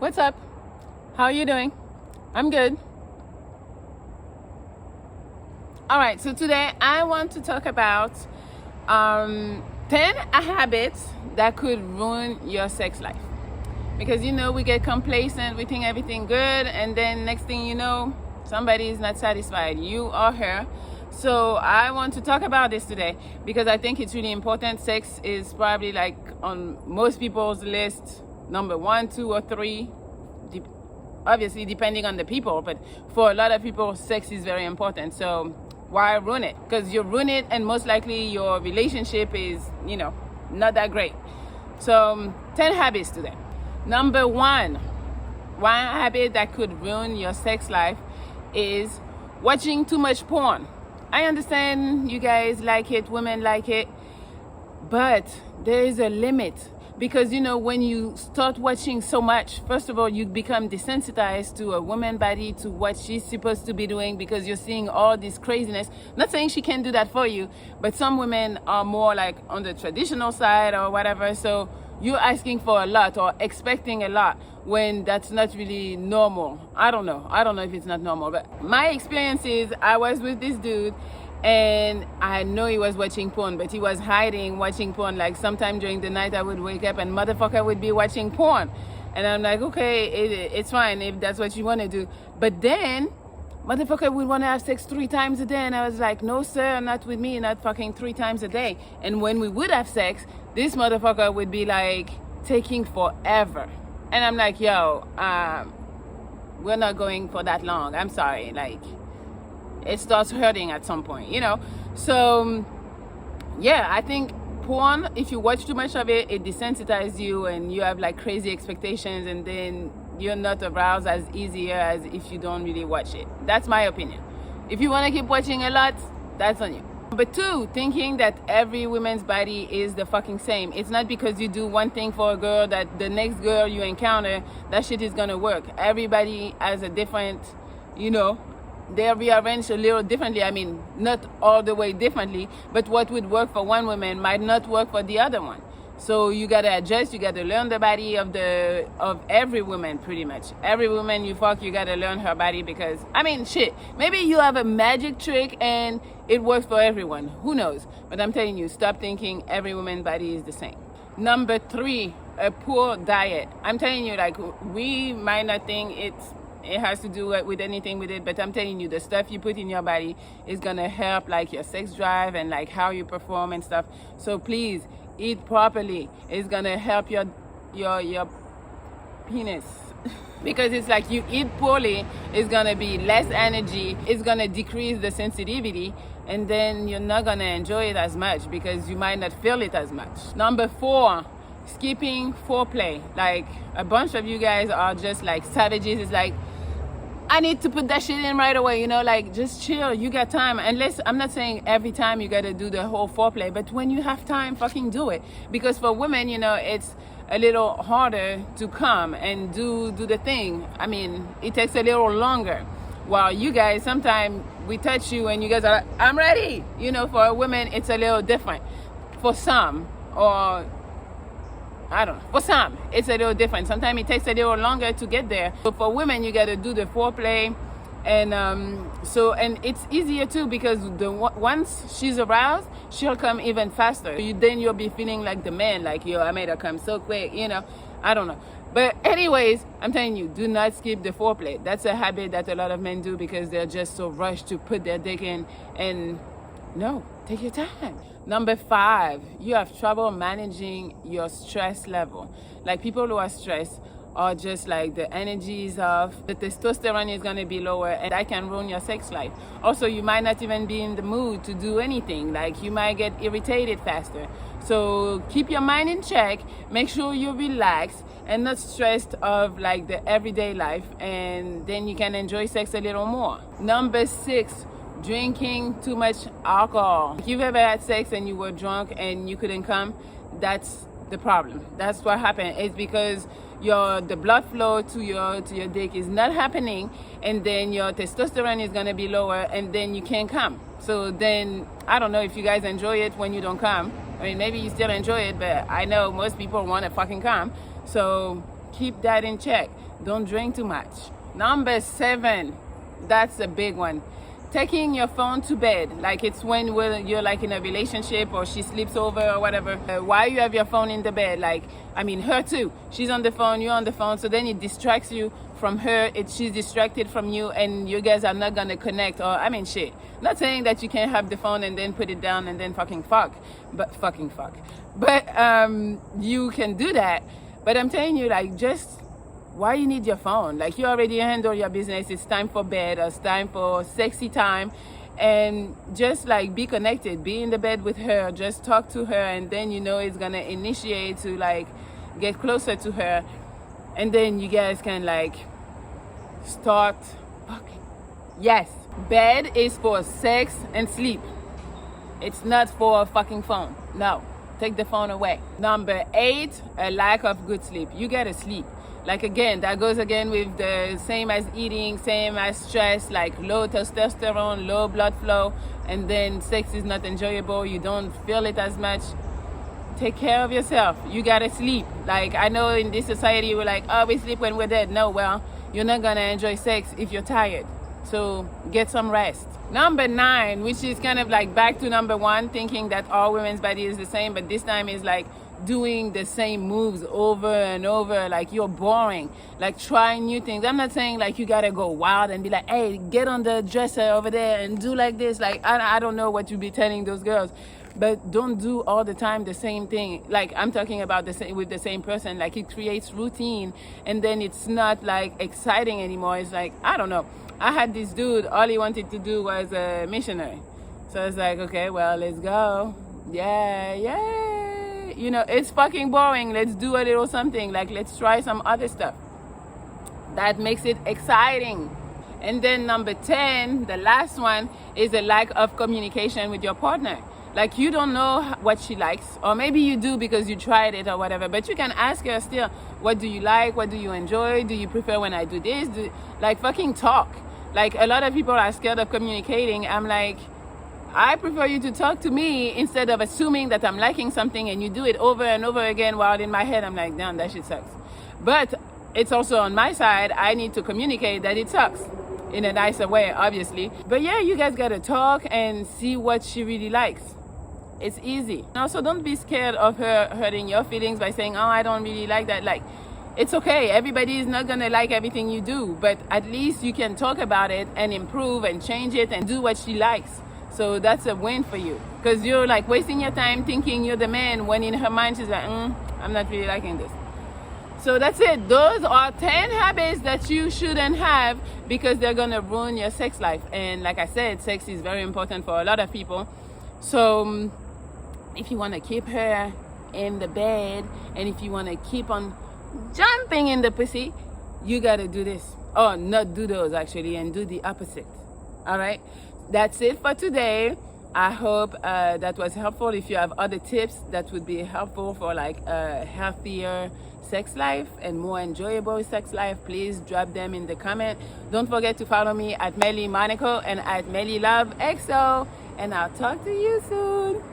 What's up? How are you doing? I'm good. All right, so today I want to talk about 10 habits that could ruin your sex life. Because we get complacent, we think everything good, and then next thing you know, somebody is not satisfied, you or her. So I want to talk about this today because I think it's really important. Sex is probably like on most people's list, number 1, 2, or 3, obviously depending on the people, but for a lot of people, sex is very important. So why ruin it? Because you ruin it and most likely your relationship is, not that great. So 10 habits today. Number 1 habit that could ruin your sex life is watching too much porn. I understand you guys like it, women like it, but there is a limit. Because when you start watching so much, first of all, you become desensitized to a woman's body, to what she's supposed to be doing, because you're seeing all this craziness. Not saying she can't do that for you, but some women are more like on the traditional side or whatever, so you're asking for a lot or expecting a lot when that's not really normal. I don't know if it's not normal, but my experience is I was with this dude and I know he was watching porn, but he was hiding watching porn. Like sometime during the night I would wake up and motherfucker would be watching porn, and I'm like, okay, it's fine if that's what you want to do. But then motherfucker would want to have sex 3 times a day, and I was like, no sir, not with me, not fucking 3 times a day. And when we would have sex, this motherfucker would be like taking forever, and I'm like, yo, we're not going for that long, I'm sorry. Like, it starts hurting at some point, so yeah, I think porn, if you watch too much of it, it desensitizes you and you have like crazy expectations, and then you're not aroused as easier as if you don't really watch it. That's my opinion. If you want to keep watching a lot, that's on you. Number 2, thinking that every woman's body is the fucking same. It's not because you do one thing for a girl that the next girl you encounter, that shit is gonna work. Everybody has a different, they're rearranged a little differently. I mean, not all the way differently, but what would work for one woman might not work for the other one. So you gotta adjust, you gotta learn the body of every woman, pretty much. Every woman you fuck, you gotta learn her body, because, I mean, shit, maybe you have a magic trick and it works for everyone. Who knows? But I'm telling you, stop thinking every woman's body is the same. Number 3, a poor diet. I'm telling you, like, we might not think it has to do with anything with it, but I'm telling you, the stuff you put in your body is gonna help like your sex drive and like how you perform and stuff. So please eat properly. It's gonna help your penis because it's like you eat poorly, it's gonna be less energy, it's gonna decrease the sensitivity, and then you're not gonna enjoy it as much because you might not feel it as much. Number 4, skipping foreplay. Like, a bunch of you guys are just like savages. It's like, I need to put that shit in right away, like, just chill, you got time. Unless, I'm not saying every time you gotta do the whole foreplay, but when you have time, fucking do it. Because for women, it's a little harder to come and do the thing. I mean, it takes a little longer. While you guys, sometimes we touch you and you guys are like, I'm ready. For a woman, it's a little different. For some, or I don't know. For some, it's a little different. Sometimes it takes a little longer to get there. So for women, you got to do the foreplay, and and it's easier too, because once she's aroused, she'll come even faster. Then you'll be feeling like the man, like, yo, I made her come so quick. I don't know. But anyways, I'm telling you, do not skip the foreplay. That's a habit that a lot of men do because they're just so rushed to put their dick in. And no, take your time. Number 5, you have trouble managing your stress level. Like, people who are stressed are just like, the energy is off, the testosterone is going to be lower, and that can ruin your sex life. Also, you might not even be in the mood to do anything. Like, you might get irritated faster. So keep your mind in check, make sure you relax and not stressed of like the everyday life, and then you can enjoy sex a little more. Number 6, drinking too much alcohol. If you've ever had sex and you were drunk and you couldn't come, that's the problem. That's what happened. It's because the blood flow to your dick is not happening, and then your testosterone is gonna be lower, and then you can't come. So then, I don't know if you guys enjoy it when you don't come. I mean, maybe you still enjoy it, but I know most people want to fucking come. So keep that in check. Don't drink too much. Number 7, that's a big one. Taking your phone to bed, like it's when you're like in a relationship or she sleeps over or whatever. Why you have your phone in the bed? Like, I mean, her too. She's on the phone, you're on the phone, so then it distracts you from her. She's distracted from you, and you guys are not gonna connect. Or I mean, shit. Not saying that you can't have the phone and then put it down and then fucking fuck. But you can do that. But I'm telling you, like, just why you need your phone? Like, you already handle your business. It's time for bed, or it's time for sexy time, and just like be connected, be in the bed with her, just talk to her, and then it's gonna initiate to like get closer to her, and then you guys can like start fucking. Yes, bed is for sex and sleep. It's not for a fucking phone. No, take the phone away. Number 8, a lack of good sleep. You gotta sleep. Like, again, that goes again with the same as eating, same as stress, like low testosterone, low blood flow, and then sex is not enjoyable. You don't feel it as much. Take care of yourself. You gotta sleep. Like, I know in this society we're like, oh, we sleep when we're dead. No, well, you're not gonna enjoy sex if you're tired. So get some rest. Number 9, which is kind of like back to number 1, thinking that all women's body is the same, but this time is like doing the same moves over and over. Like, you're boring. Like, trying new things. I'm not saying like you gotta go wild and be like, hey, get on the dresser over there and do like this. Like, I don't know what you'd be telling those girls, but don't do all the time the same thing. Like, I'm talking about with the same person. Like, it creates routine, and then it's not like exciting anymore. It's like, I don't know. I had this dude, all he wanted to do was a missionary. So it's like, okay, well, let's go. Yeah. It's fucking boring. Let's do a little something. Like, let's try some other stuff. That makes it exciting. And then number 10, the last one, is a lack of communication with your partner. Like, you don't know what she likes, or maybe you do because you tried it or whatever, but you can ask her still, what do you like? What do you enjoy? Do you prefer when I do this? Like, fucking talk. Like, a lot of people are scared of communicating. I'm like, I prefer you to talk to me instead of assuming that I'm liking something and you do it over and over again, while in my head I'm like, damn, that shit sucks. But it's also on my side, I need to communicate that it sucks in a nicer way, obviously. But yeah, you guys gotta talk and see what she really likes. It's easy. Also, don't be scared of her hurting your feelings by saying, oh, I don't really like that. Like, it's okay. Everybody is not gonna like everything you do, but at least you can talk about it and improve and change it and do what she likes. So that's a win for you, because you're like wasting your time thinking you're the man, when in her mind she's like, I'm not really liking this. So that's it. Those are 10 habits that you shouldn't have, because they're gonna ruin your sex life. And like I said, sex is very important for a lot of people. So if you want to keep her in the bed, and if you want to keep on jumping in the pussy, you got to do this. Oh, not do those actually, and do the opposite. All right. That's it for today. I hope that was helpful. If you have other tips that would be helpful for like a healthier sex life and more enjoyable sex life, please drop them in the comment. Don't forget to follow me at Melli Monaco and at Melli Love XO, and I'll talk to you soon.